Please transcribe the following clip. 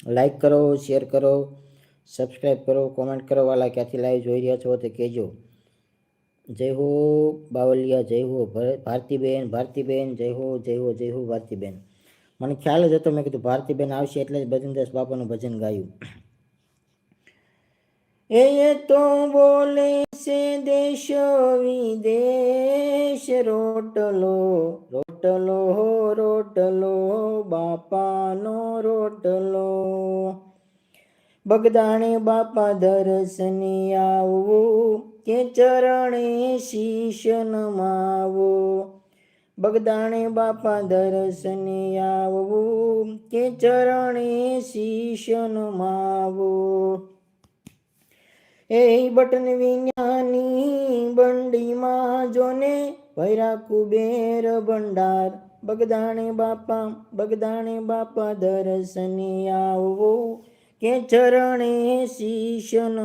Like કરો, share કરો, subscribe કરો, કોમેન્ટ કરો. વાલા ક્યાંથી લાઈવ જોઈ રહ્યા છો તે કહેજો. જય હો બાવલિયા, જય હો ભારતીબેન, જય હો જય હો જય હો ભારતીબેન. મને ખ્યાલ જ હતો, મેં કીધું ભારતીબેન આવશે એટલે જ ભજનદાસ બાપાનું ભજન ગાયું. એ તો બોલે છે દેશ વિદેશ, રોટલો રોટલો રોટલો બાપાનો રોટલો. બગદાણે બાપા દર્શને આવવું, કે ચરણે શીશ નમાવું. બગદાણે બાપા દર્શને આવવું, કે ચરણે શીશ નમાવું. એ બટન વિඥાની બંડીમાં જોને, ભૈરા કુબેર ભંડાર. બગદાણે બાપા દર્શને આવવું, કે ચરણે શીશ